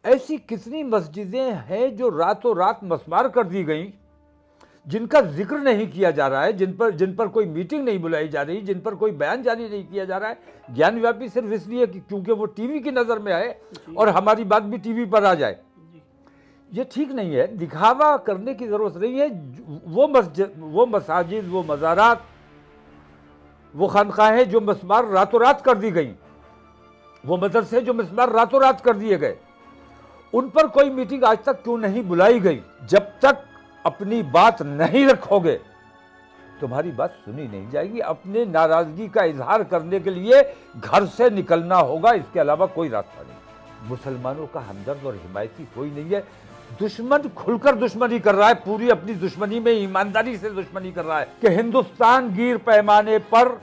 ऐसी कितनी मस्जिदें हैं जो रातों रात मस्मार कर दी गई, जिनका जिक्र नहीं किया जा रहा है, जिन पर कोई मीटिंग नहीं बुलाई जा रही, जिन पर कोई बयान जारी नहीं किया जा रहा है। ज्ञान व्यापी सिर्फ इसलिए कि क्योंकि वो टीवी की नज़र में आए और हमारी बात भी टीवी पर आ जाए। ये ठीक नहीं है, दिखावा करने की ज़रूरत नहीं है। वो मस्जिद, वो मसाजिद, वो मज़ारात, वो खानकाहें जो मस्मार रातों रात कर दी गई, वो मदरसे जो मस्मार रातों रात कर दिए गए, उन पर कोई मीटिंग आज तक क्यों नहीं बुलाई गई? जब तक अपनी बात नहीं रखोगे तुम्हारी बात सुनी नहीं जाएगी। अपने नाराजगी का इजहार करने के लिए घर से निकलना होगा, इसके अलावा कोई रास्ता नहीं। मुसलमानों का हमदर्द और हिमायती कोई नहीं है। दुश्मन खुलकर दुश्मनी कर रहा है, पूरी अपनी दुश्मनी में ईमानदारी से दुश्मनी कर रहा है कि हिंदुस्तान गिर पैमाने पर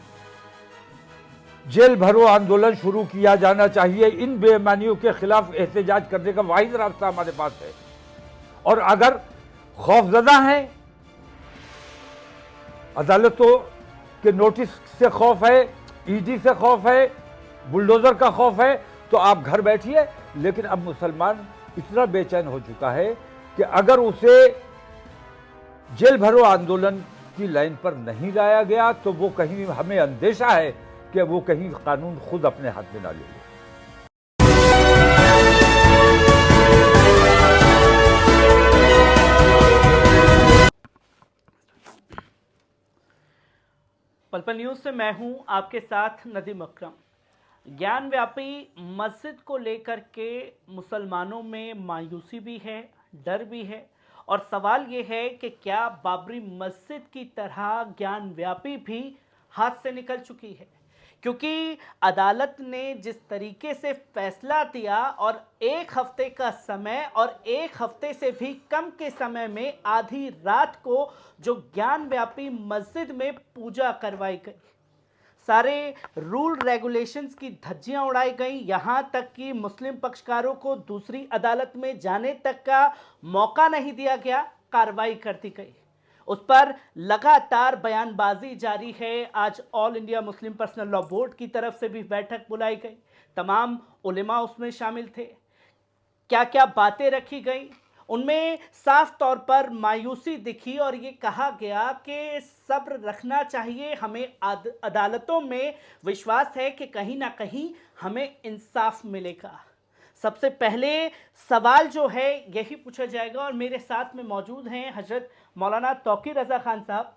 जेल भरो आंदोलन शुरू किया जाना चाहिए। इन बेईमानियों के खिलाफ एहतजाज करने का वाहिद रास्ता हमारे पास है। और अगर खौफजदा हैं, अदालतों के नोटिस से खौफ है, ईडी से खौफ है, बुलडोजर का खौफ है, तो आप घर बैठिए। लेकिन अब मुसलमान इतना बेचैन हो चुका है कि अगर उसे जेल भरो आंदोलन की लाइन पर नहीं लाया गया तो वो कहीं, हमें अंदेशा है कि वो कहीं कानून खुद अपने हाथ में ना ले ले। पल पल न्यूज़ से मैं हूं आपके साथ नदीम अकरम। ज्ञान व्यापी मस्जिद को लेकर के मुसलमानों में मायूसी भी है, डर भी है, और सवाल ये है कि क्या बाबरी मस्जिद की तरह ज्ञान व्यापी भी हाथ से निकल चुकी है? क्योंकि अदालत ने जिस तरीके से फैसला दिया और एक हफ्ते का समय और एक हफ्ते से भी कम के समय में आधी रात को जो ज्ञान व्यापी मस्जिद में पूजा करवाई गई, सारे रूल रेगुलेशंस की धज्जियां उड़ाई गई, यहां तक कि मुस्लिम पक्षकारों को दूसरी अदालत में जाने तक का मौका नहीं दिया गया, कार्रवाई कर दी गई। उस पर लगातार बयानबाजी जारी है। आज all India Muslim personal law board की तरफ से भी बैठक बुलाई गई, तमाम उलेमा उसमें शामिल थे। क्या क्या बातें रखी गई, उनमें साफ तौर पर मायूसी दिखी और ये कहा गया कि सब्र रखना चाहिए, हमें अदालतों में विश्वास है कि कहीं ना कहीं हमें इंसाफ मिलेगा। सबसे पहले सवाल जो है यही पूछा जाएगा और मेरे साथ में मौजूद हैं हजरत मौलाना तौकीर रज़ा खान साहब।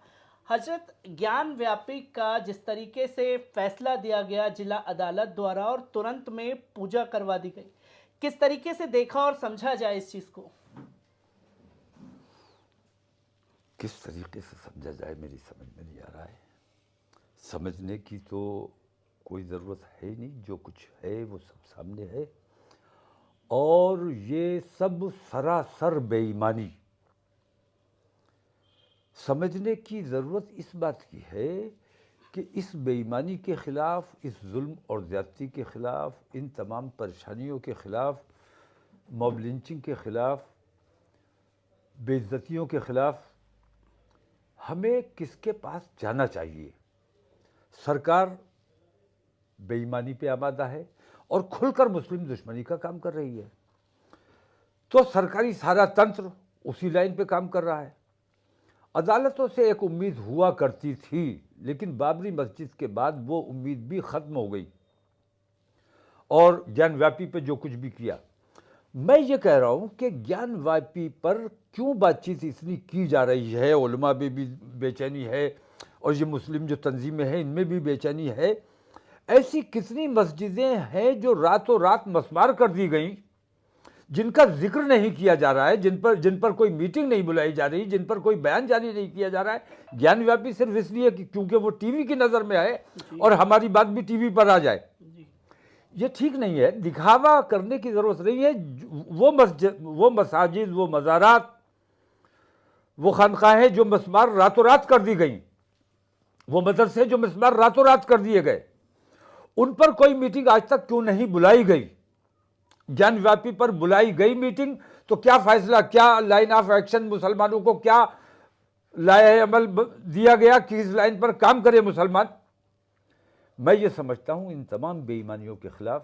हजरत, ज्ञान व्यापी का जिस तरीके से फैसला दिया गया जिला अदालत द्वारा और तुरंत में पूजा करवा दी गई, किस तरीके से देखा और समझा जाए इस चीज़ को? किस तरीके से समझा जाए मेरी समझ में नहीं आ रहा है। समझने की तो कोई ज़रूरत है ही नहीं, जो कुछ है वो सब सामने है। और ये सब सरासर बेईमानी। समझने की ज़रूरत इस बात की है कि इस बेईमानी के ख़िलाफ़, इस जुल्म और ज़्यादती के ख़िलाफ़, इन तमाम परेशानियों के ख़िलाफ़, मॉब लिंचिंग के ख़िलाफ़, बेइज्जतियों के ख़िलाफ़ हमें किसके पास जाना चाहिए? सरकार बेईमानी पे आमादा है और खुलकर मुस्लिम दुश्मनी का काम कर रही है, तो सरकारी सारा तंत्र उसी लाइन पे काम कर रहा है। अदालतों से एक उम्मीद हुआ करती थी, लेकिन बाबरी मस्जिद के बाद वो उम्मीद भी ख़त्म हो गई और ज्ञान व्यापी पे जो कुछ भी किया। मैं ये कह रहा हूँ कि ज्ञान व्यापी पर क्यों बातचीत इतनी की जा रही है, उलमा में भी बेचैनी है और ये मुस्लिम जो तंजीमें हैं इनमें भी बेचैनी है। ऐसी कितनी मस्जिदें हैं जो रातों रात मस्मार कर दी गई, जिनका जिक्र नहीं किया जा रहा है, जिन पर कोई मीटिंग नहीं बुलाई जा रही, जिन पर कोई बयान जारी नहीं किया जा रहा है। ज्ञान व्यापी सिर्फ इसलिए कि क्योंकि वो टीवी की नज़र में आए और हमारी बात भी टीवी पर आ जाए। ये ठीक नहीं है, दिखावा करने की ज़रूरत नहीं है। वो मस्जिद, वो मसाजिद, वो मज़ारात, वो खानकाहें जो मस्मार रातों रात कर दी गई, वो मदरसे जो मस्मार रातों रात कर दिए गए, उन पर कोई मीटिंग आज तक क्यों नहीं बुलाई गई? ज्ञान व्यापी पर बुलाई गई मीटिंग तो क्या फैसला, क्या लाइन ऑफ एक्शन, मुसलमानों को क्या लाए अमल दिया गया कि इस लाइन पर काम करे मुसलमान? मैं ये समझता हूँ इन तमाम बेईमानियों के ख़िलाफ़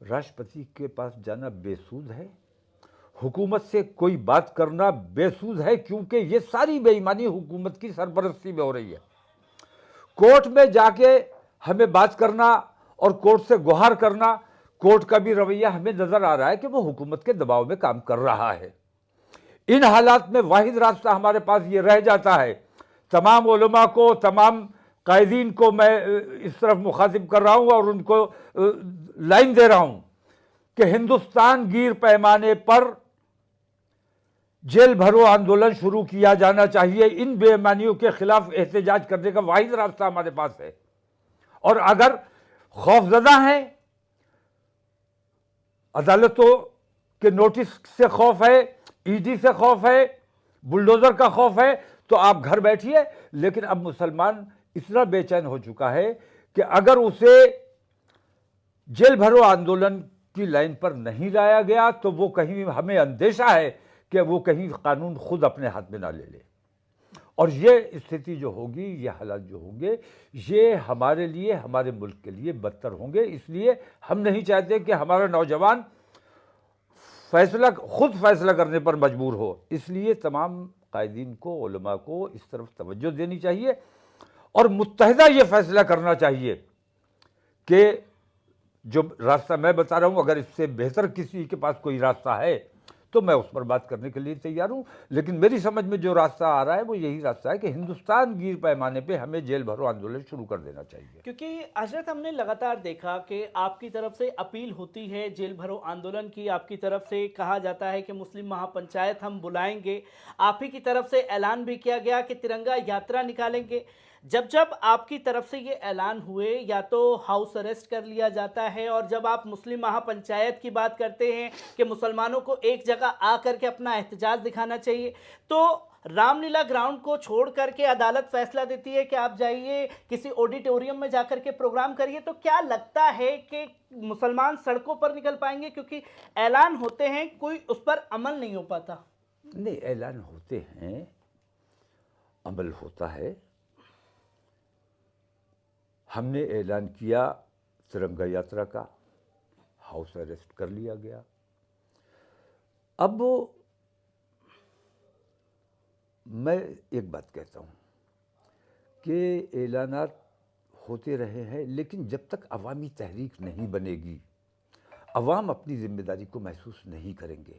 राष्ट्रपति के पास जाना बेसूद है, हुकूमत से कोई बात करना बेसूद है, क्योंकि ये सारी बेईमानी हुकूमत की सरपरस्ती में हो रही है। कोर्ट में जाके हमें बात करना और कोर्ट से गुहार करना, कोर्ट का भी रवैया हमें नजर आ रहा है कि वो हुकूमत के दबाव में काम कर रहा है। इन हालात में वाहिद रास्ता हमारे पास ये रह जाता है, तमाम उलमा को, तमाम कायदीन को मैं इस तरफ मुखातिब कर रहा हूँ और उनको लाइन दे रहा हूँ कि हिंदुस्तान गिर पैमाने पर जेल भरो आंदोलन शुरू किया जाना चाहिए। इन बेईमानियों के खिलाफ एहतजाज करने का वाहिद रास्ता हमारे पास है। और अगर खौफजदा हैं, अदालतों के नोटिस से खौफ है, ईडी से खौफ है, बुलडोजर का खौफ है, तो आप घर बैठिए। लेकिन अब मुसलमान इतना बेचैन हो चुका है कि अगर उसे जेल भरो आंदोलन की लाइन पर नहीं लाया गया तो वो कहीं, हमें अंदेशा है कि वो कहीं कानून खुद अपने हाथ में ना ले ले। और ये स्थिति जो होगी, ये हालात जो होंगे, ये हमारे लिए, हमारे मुल्क के लिए बदतर होंगे। इसलिए हम नहीं चाहते कि हमारा नौजवान खुद फैसला करने पर मजबूर हो। इसलिए तमाम कायदीन को, उलमा को इस तरफ तवज्जो देनी चाहिए और मुत्तहिदा ये फैसला करना चाहिए कि जो रास्ता मैं बता रहा हूँ, अगर इससे बेहतर किसी के पास कोई रास्ता है तो मैं उस पर बात करने के लिए तैयार हूँ। लेकिन मेरी समझ में जो रास्ता आ रहा है वो यही रास्ता है कि हिंदुस्तान गिर पैमाने पे हमें जेल भरो आंदोलन शुरू कर देना चाहिए। क्योंकि हजरत हमने लगातार देखा कि आपकी तरफ से अपील होती है जेल भरो आंदोलन की, आपकी तरफ से कहा जाता है कि मुस्लिम महापंचायत हम बुलाएंगे, आप ही की तरफ से ऐलान भी किया गया कि तिरंगा यात्रा निकालेंगे। जब जब आपकी तरफ से ये ऐलान हुए, या तो हाउस अरेस्ट कर लिया जाता है, और जब आप मुस्लिम महापंचायत की बात करते हैं कि मुसलमानों को एक जगह आकर के अपना एहतजाज दिखाना चाहिए, तो रामलीला ग्राउंड को छोड़ करके अदालत फैसला देती है कि आप जाइए किसी ऑडिटोरियम में जाकर के प्रोग्राम करिए। तो क्या लगता है कि मुसलमान सड़कों पर निकल पाएंगे? क्योंकि ऐलान होते हैं, कोई उस पर अमल नहीं हो पाता। नहीं, ऐलान होते हैं, अमल होता है। हमने ऐलान किया तिरंगा यात्रा का, हाउस अरेस्ट कर लिया गया। अब मैं एक बात कहता हूँ कि ऐलानात होते रहे हैं, लेकिन जब तक अवामी तहरीक नहीं बनेगी, अवाम अपनी जिम्मेदारी को महसूस नहीं करेंगे।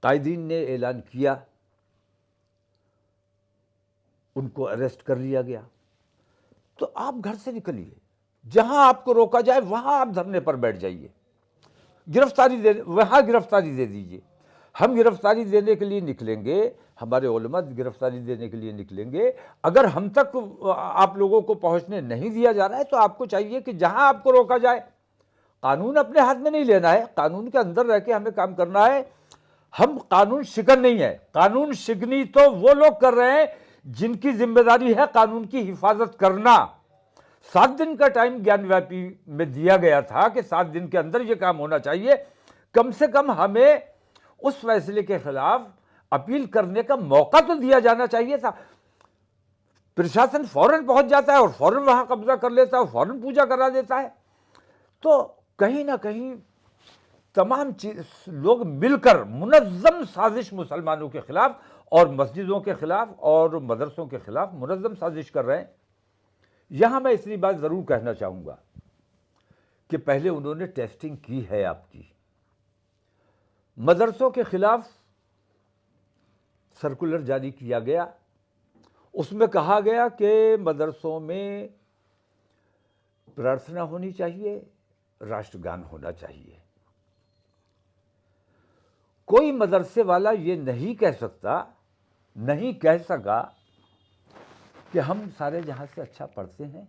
कायदीन ने ऐलान किया, उनको अरेस्ट कर लिया गया, तो आप घर से निकलिए, जहां आपको रोका जाए वहां आप धरने पर बैठ जाइए, वहां गिरफ्तारी दे दीजिए। हम गिरफ्तारी देने के लिए निकलेंगे, हमारे उलमा गिरफ्तारी देने के लिए निकलेंगे। अगर हम तक आप लोगों को पहुंचने नहीं दिया जा रहा है तो आपको चाहिए कि जहां आपको रोका जाए, कानून अपने हाथ में नहीं लेना है, कानून के अंदर रह के हमें काम करना है। हम कानून शिकन नहीं है, कानून शिकनी तो वो लोग कर रहे हैं जिनकी जिम्मेदारी है कानून की हिफाजत करना। 7 दिन का टाइम ज्ञानव्यापी में दिया गया था कि 7 दिन के अंदर यह काम होना चाहिए। कम से कम हमें उस फैसले के खिलाफ अपील करने का मौका तो दिया जाना चाहिए था। प्रशासन फौरन पहुंच जाता है और फौरन वहां कब्जा कर लेता है, फौरन पूजा करा देता है। तो कहीं ना कहीं तमाम लोग मिलकर मुनज़्ज़म साजिश मुसलमानों के खिलाफ और मस्जिदों के खिलाफ और मदरसों के खिलाफ मुनज़्ज़म साजिश कर रहे हैं। यहां मैं इतनी बात जरूर कहना चाहूंगा कि पहले उन्होंने टेस्टिंग की है आपकी। मदरसों के खिलाफ सर्कुलर जारी किया गया, उसमें कहा गया कि मदरसों में प्रार्थना होनी चाहिए, राष्ट्रगान होना चाहिए। कोई मदरसे वाला ये नहीं कह सका कि हम सारे जहां से अच्छा पढ़ते हैं,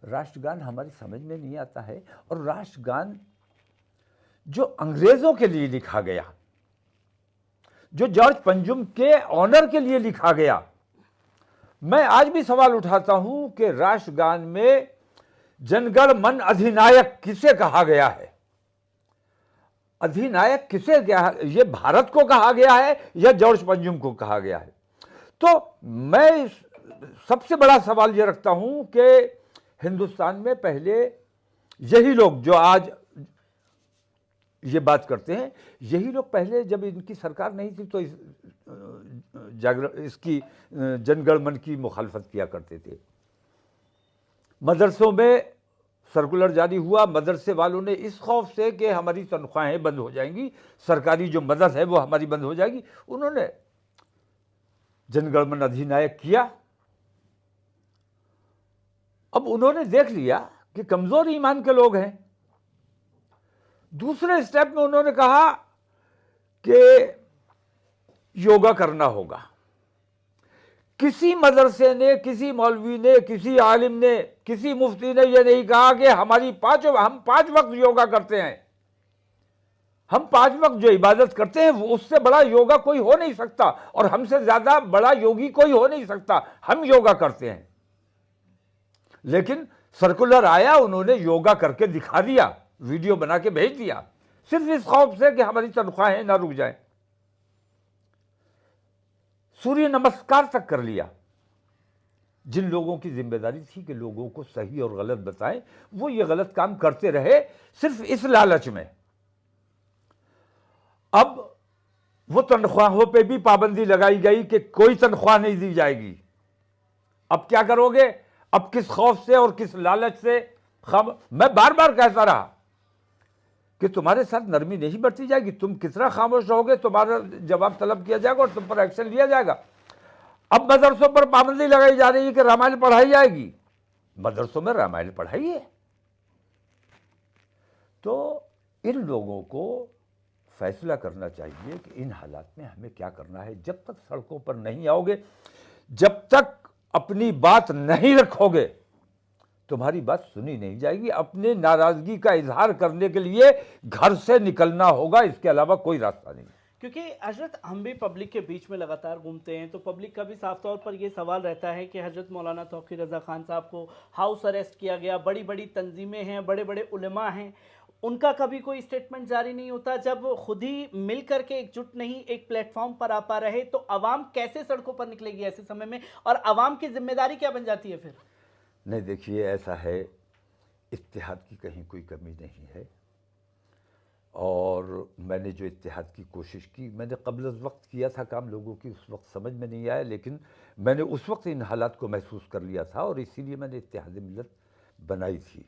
राष्ट्रगान हमारी समझ में नहीं आता है। और राष्ट्रगान जो अंग्रेजों के लिए लिखा गया, जो जॉर्ज पंजुम के ऑनर के लिए लिखा गया, मैं आज भी सवाल उठाता हूं कि राष्ट्रगान में जनगण मन अधिनायक किसे कहा गया है? अधिनायक किसे क्या, ये भारत को कहा गया है या जॉर्ज पंजुम को कहा गया है? तो मैं सबसे बड़ा सवाल ये रखता हूं कि हिंदुस्तान में पहले यही लोग जो आज ये बात करते हैं। यही लोग पहले जब इनकी सरकार नहीं थी तो इसकी जनगणमन की मुखालफत किया करते थे। मदरसों में सर्कुलर जारी हुआ, मदरसे वालों ने इस खौफ से कि हमारी तनख्वाहें बंद हो जाएंगी, सरकारी जो मदद है वो हमारी बंद हो जाएगी, उन्होंने जनगणमन अधिनायक किया। अब उन्होंने देख लिया कि कमजोर ईमान के लोग हैं। दूसरे स्टेप में उन्होंने कहा कि योगा करना होगा। किसी मदरसे ने, किसी मौलवी ने, किसी आलिम ने, किसी मुफ्ती ने यह नहीं कहा कि हम 5 वक्त योगा करते हैं। हम 5 वक्त जो इबादत करते हैं उससे बड़ा योगा कोई हो नहीं सकता, और हमसे ज्यादा बड़ा योगी कोई हो नहीं सकता। हम योगा करते हैं। लेकिन सर्कुलर आया, उन्होंने योगा करके दिखा दिया, वीडियो बना के भेज दिया, सिर्फ इस खौफ से कि हमारी तनख्वाहें ना रुक जाएं। सूर्य नमस्कार तक कर लिया। जिन लोगों की जिम्मेदारी थी कि लोगों को सही और गलत बताएं, वो ये गलत काम करते रहे सिर्फ इस लालच में। अब वो तनख्वाहों पे भी पाबंदी लगाई गई कि कोई तनख्वाह नहीं दी जाएगी। अब क्या करोगे? अब किस खौफ से और किस लालच से? मैं बार बार कहता रहा कि तुम्हारे साथ नरमी नहीं बरती जाएगी। तुम कितना खामोश रहोगे, तुम्हारा जवाब तलब किया जाएगा और तुम पर एक्शन लिया जाएगा। अब मदरसों पर पाबंदी लगाई जा रही है कि रामायण पढ़ाई जाएगी। मदरसों में रामायण पढ़ाइए। तो इन लोगों को फैसला करना चाहिए कि इन हालात में हमें क्या करना है। जब तक सड़कों पर नहीं आओगे, जब तक अपनी बात नहीं रखोगे, तुम्हारी बात सुनी नहीं जाएगी। अपने नाराजगी का इजहार करने के लिए घर से निकलना होगा, इसके अलावा कोई रास्ता नहीं। क्योंकि हजरत हम भी पब्लिक के बीच में लगातार घूमते हैं, तो पब्लिक का भी साफ तौर पर ये सवाल रहता है कि हजरत मौलाना तौक़ीर रज़ा खान साहब को हाउस अरेस्ट किया गया, बड़ी बड़ी तंजीमें हैं, बड़े बड़े उलमा हैं, उनका कभी कोई स्टेटमेंट जारी नहीं होता। जब खुद ही मिल करके एकजुट नहीं एक प्लेटफॉर्म पर आ पा रहे, तो आवाम कैसे सड़कों पर निकलेगी ऐसे समय में, और आवाम की जिम्मेदारी क्या बन जाती है फिर? नहीं, देखिए, ऐसा है, इत्तेहाद की कहीं कोई कमी नहीं है। और मैंने जो इत्तेहाद की कोशिश की, मैंने क़ब्ल वक्त किया था काम, लोगों की उस वक्त समझ में नहीं आया, लेकिन मैंने उस वक्त इन हालात को महसूस कर लिया था और इसीलिए मैंने इत्तेहाद मिल्लत बनाई थी।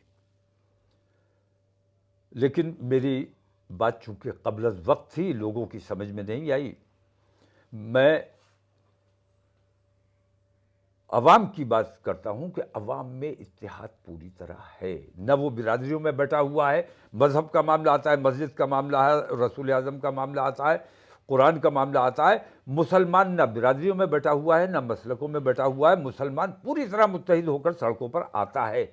लेकिन मेरी बात चूँकि क़ब्ल वक्त थी, लोगों की समझ में नहीं आई। मैं अवाम की बात करता हूँ कि अवाम में इत्तेहाद पूरी तरह है। न वो बिरादरियों में बैठा हुआ है, मज़हब का मामला आता है, मस्जिद का मामला है, रसूल आज़म का मामला आता है, कुरान का मामला आता है। मुसलमान न बिरादरियों में बैठा हुआ है, न मसलकों में बैठा हुआ है। मुसलमान पूरी तरह मुत्तहिद होकर सड़कों पर आता है।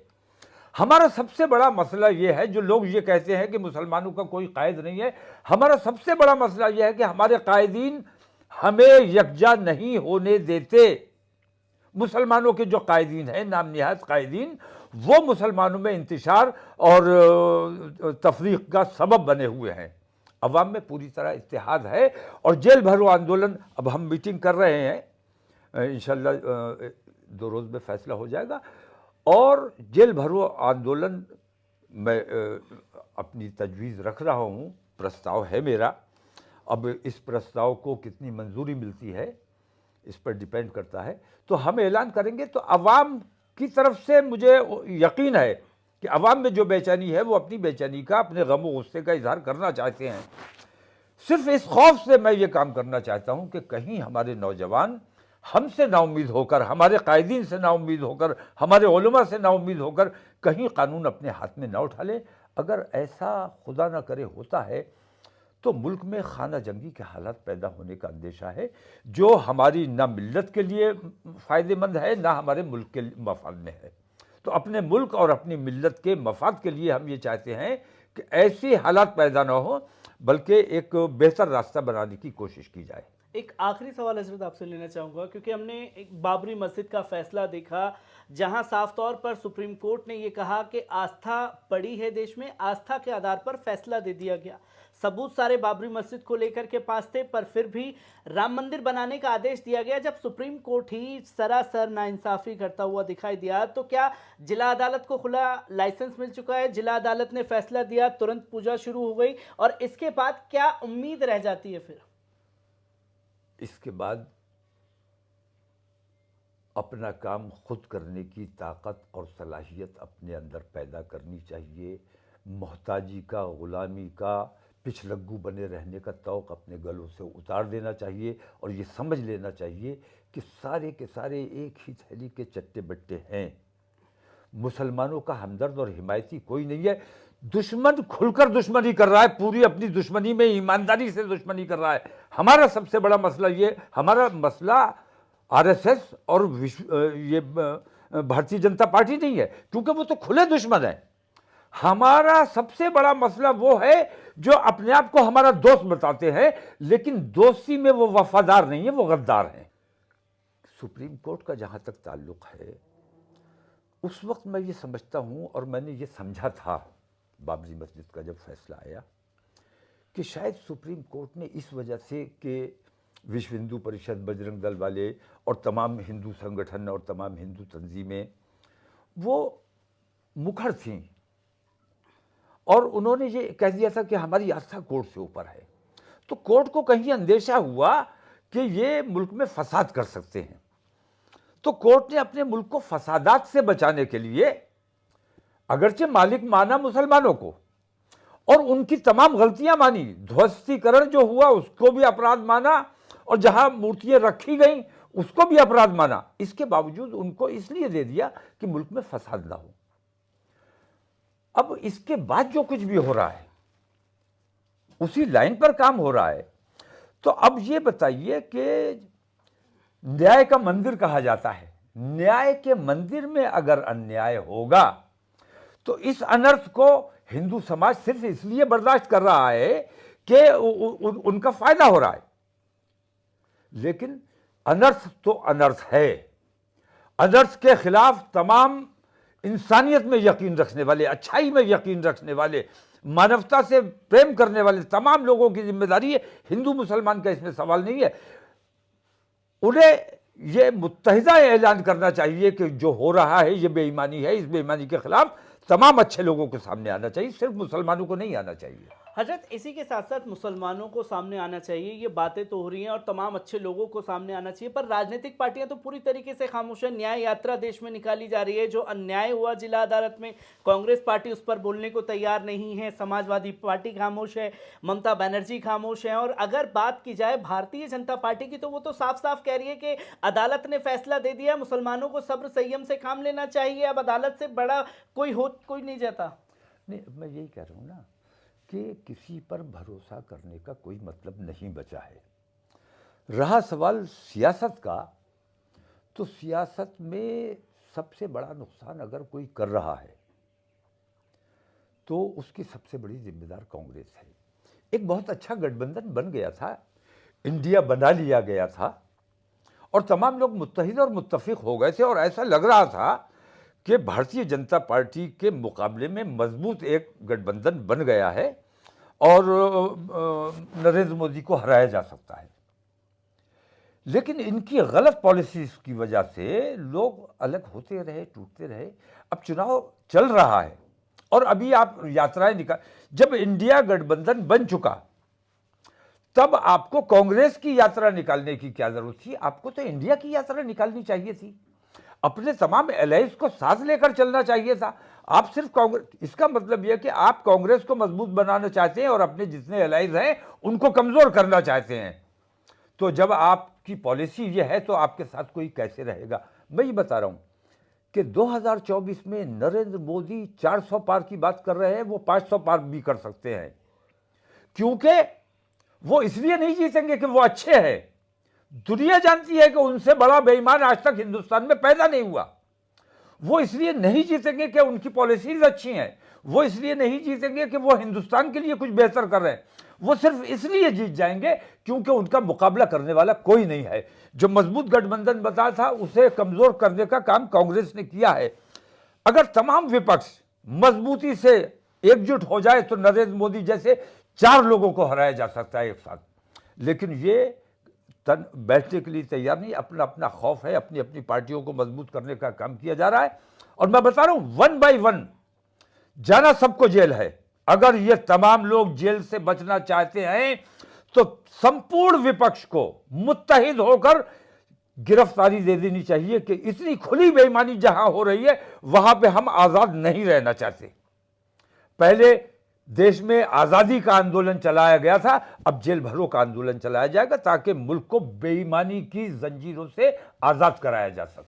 हमारा सबसे बड़ा मसला ये है, जो लोग ये कहते हैं कि मुसलमानों का कोई कायद नहीं है, हमारा सबसे बड़ा मसला ये है कि हमारे कायदीन हमें यकजा नहीं होने देते। मुसलमानों के जो कायदीन हैं, नाम निहायत कायदीन, वो मुसलमानों में इंतशार और तफरीक का सबब बने हुए हैं। अवाम में पूरी तरह इत्तेहाद है और जेल भरो आंदोलन, अब हम मीटिंग कर रहे हैं, इंशाल्लाह 2 रोज़ में फैसला हो जाएगा। और जेल भरो आंदोलन मैं अपनी तजवीज़ रख रहा हूँ, प्रस्ताव है मेरा। अब इस प्रस्ताव को कितनी मंजूरी मिलती है इस पर डिपेंड करता है। तो हम ऐलान करेंगे, तो अवाम की तरफ से मुझे यकीन है कि अवाम में जो बेचैनी है वो अपनी बेचैनी का, अपने गम और गुस्से का इजहार करना चाहते हैं। सिर्फ इस खौफ से मैं ये काम करना चाहता हूँ कि कहीं हमारे नौजवान हमसे नाउम्मीद होकर, हमारे कायदीन से नाउम्मीद होकर, हमारे उलमा से नाउम्मीद होकर कहीं कानून अपने हाथ में ना उठा लें। अगर ऐसा खुदा ना करे होता है तो मुल्क में खाना जंगी के हालात पैदा होने का अंदेशा है, जो हमारी ना मिल्लत के लिए फ़ायदेमंद है, ना हमारे मुल्क के मफाद में है। तो अपने मुल्क और अपनी मिल्लत के मफाद के लिए हम ये चाहते हैं कि ऐसे हालात पैदा ना हो, बल्कि एक बेहतर रास्ता बनाने की कोशिश की जाए। एक आखिरी सवाल हजरत आपसे लेना चाहूँगा, क्योंकि हमने एक बाबरी मस्जिद का फैसला देखा जहां साफ तौर पर सुप्रीम कोर्ट ने ये कहा कि आस्था पड़ी है देश में, आस्था के आधार पर फैसला दे दिया गया। सबूत सारे बाबरी मस्जिद को लेकर के पास थे, पर फिर भी राम मंदिर बनाने का आदेश दिया गया। जब सुप्रीम कोर्ट ही सरासर नाइंसाफ़ी करता हुआ दिखाई दिया, तो क्या जिला अदालत को खुला लाइसेंस मिल चुका है? जिला अदालत ने फैसला दिया, तुरंत पूजा शुरू हो गई, और इसके बाद क्या उम्मीद रह जाती है फिर? इसके बाद अपना काम खुद करने की ताकत और सलाहियत अपने अंदर पैदा करनी चाहिए। मोहताजी का, ग़ुलामी का, पिछलग्गू बने रहने का तौक अपने गलों से उतार देना चाहिए और ये समझ लेना चाहिए कि सारे के सारे एक ही थैली के चट्टे बट्टे हैं। मुसलमानों का हमदर्द और हिमायती कोई नहीं है। दुश्मन खुलकर दुश्मनी कर रहा है, पूरी अपनी दुश्मनी में ईमानदारी से दुश्मनी कर रहा है। हमारा सबसे बड़ा मसला ये, हमारा मसला आरएसएस और ये भारतीय जनता पार्टी नहीं है, क्योंकि वो तो खुले दुश्मन है। हमारा सबसे बड़ा मसला वो है जो अपने आप को हमारा दोस्त बताते हैं, लेकिन दोस्ती में वो वफादार नहीं है, वो गद्दार हैं। सुप्रीम कोर्ट का जहां तक ताल्लुक है, उस वक्त मैं ये समझता हूं और मैंने ये समझा था बाबरी मस्जिद का जब फैसला आया कि शायद सुप्रीम कोर्ट ने इस वजह से कि विश्व हिंदू परिषद, बजरंग दल वाले और तमाम हिंदू संगठन और तमाम हिंदू तंजीमें वो मुखर थीं और उन्होंने ये कह दिया था कि हमारी आस्था कोर्ट से ऊपर है, तो कोर्ट को कहीं अंदेशा हुआ कि ये मुल्क में फसाद कर सकते हैं। तो कोर्ट ने अपने मुल्क को फसादात से बचाने के लिए अगरचे मालिक माना मुसलमानों को और उनकी तमाम गलतियां मानी, ध्वस्तीकरण जो हुआ उसको भी अपराध माना और जहां मूर्तियां रखी गई उसको भी अपराध माना। इसके बावजूद उनको इसलिए दे दिया कि मुल्क में फसाद ना हो। अब इसके बाद जो कुछ भी हो रहा है उसी लाइन पर काम हो रहा है। तो अब ये बताइए कि न्याय का मंदिर कहा जाता है, न्याय के मंदिर में अगर अन्याय होगा तो इस अनर्थ को हिंदू समाज सिर्फ इसलिए बर्दाश्त कर रहा है कि उनका फायदा हो रहा है, लेकिन अनर्थ तो अनर्थ है। अनर्थ के खिलाफ तमाम इंसानियत में यकीन रखने वाले, अच्छाई में यकीन रखने वाले, मानवता से प्रेम करने वाले तमाम लोगों की जिम्मेदारी है। हिंदू मुसलमान का इसमें सवाल नहीं है। उन्हें यह मुत्तहिदा ऐलान करना चाहिए कि जो हो रहा है ये बेईमानी है, इस बेईमानी के खिलाफ तमाम अच्छे लोगों के सामने आना चाहिए, सिर्फ मुसलमानों को नहीं आना चाहिए। हजरत, इसी के साथ साथ मुसलमानों को सामने आना चाहिए, ये बातें तो हो रही हैं, और तमाम अच्छे लोगों को सामने आना चाहिए, पर राजनीतिक पार्टियां तो पूरी तरीके से खामोश है। न्याय यात्रा देश में निकाली जा रही है, जो अन्याय हुआ जिला अदालत में कांग्रेस पार्टी उस पर बोलने को तैयार नहीं है, समाजवादी पार्टी खामोश है, ममता बनर्जी खामोश है, और अगर बात की जाए भारतीय जनता पार्टी की तो वो तो साफ साफ कह रही है कि अदालत ने फैसला दे दिया, मुसलमानों को सब्र संयम से काम लेना चाहिए, अब अदालत से बड़ा कोई नहीं जाता। नहीं, मैं यही कह रहा हूँ ना कि किसी पर भरोसा करने का कोई मतलब नहीं बचा है। रहा सवाल सियासत का, तो सियासत में सबसे बड़ा नुकसान अगर कोई कर रहा है तो उसकी सबसे बड़ी जिम्मेदार कांग्रेस है। एक बहुत अच्छा गठबंधन बन गया था, इंडिया बना लिया गया था और तमाम लोग मुत्तहिद और मुत्तफिक हो गए थे और ऐसा लग रहा था कि भारतीय जनता पार्टी के मुकाबले में मजबूत एक गठबंधन बन गया है और नरेंद्र मोदी को हराया जा सकता है। लेकिन इनकी गलत पॉलिसीज की वजह से लोग अलग होते रहे, टूटते रहे। अब चुनाव चल रहा है और अभी आप यात्राएं निकाल, जब इंडिया गठबंधन बन चुका तब आपको कांग्रेस की यात्रा निकालने की क्या जरूरत थी? आपको तो इंडिया की यात्रा निकालनी चाहिए थी, अपने तमाम एलाइज को साथ लेकर चलना चाहिए था। आप सिर्फ कांग्रेस, इसका मतलब यह कि आप कांग्रेस को मजबूत बनाना चाहते हैं और अपने जितने एलाइज हैं उनको कमजोर करना चाहते हैं। तो जब आपकी पॉलिसी यह है तो आपके साथ कोई कैसे रहेगा? मैं ये बता रहा हूं कि 2024 में नरेंद्र मोदी 400 पार की बात कर रहे हैं, वो 500 पार भी कर सकते हैं, क्योंकि वो इसलिए नहीं जीतेंगे कि वो अच्छे हैं। दुनिया जानती है कि उनसे बड़ा बेईमान आज तक हिंदुस्तान में पैदा नहीं हुआ। वो इसलिए नहीं जीतेंगे कि उनकी पॉलिसीज अच्छी हैं, वो इसलिए नहीं जीतेंगे कि वो हिंदुस्तान के लिए कुछ बेहतर कर रहे हैं, वो सिर्फ इसलिए जीत जाएंगे क्योंकि उनका मुकाबला करने वाला कोई नहीं है। जो मजबूत गठबंधन बता था उसे कमजोर करने का काम कांग्रेस ने किया है। अगर तमाम विपक्ष मजबूती से एकजुट हो जाए तो नरेंद्र मोदी जैसे 4 लोगों को हराया जा सकता है एक साथ, लेकिन ये बैठने के लिए तैयार नहीं। अपना अपना खौफ है, अपनी अपनी पार्टियों को मजबूत करने का काम किया जा रहा है। और मैं बता रहा हूं 1 बाय 1 जाना सबको जेल है। अगर ये तमाम लोग जेल से बचना चाहते हैं तो संपूर्ण विपक्ष को मुत्तहिद होकर गिरफ्तारी दे देनी चाहिए कि इतनी खुली बेईमानी जहां हो रही है वहां पे हम आजाद नहीं रहना चाहते। पहले देश में आजादी का आंदोलन चलाया गया था, अब जेल भरो का आंदोलन चलाया जाएगा ताकि मुल्क को बेईमानी की जंजीरों से आजाद कराया जा सके।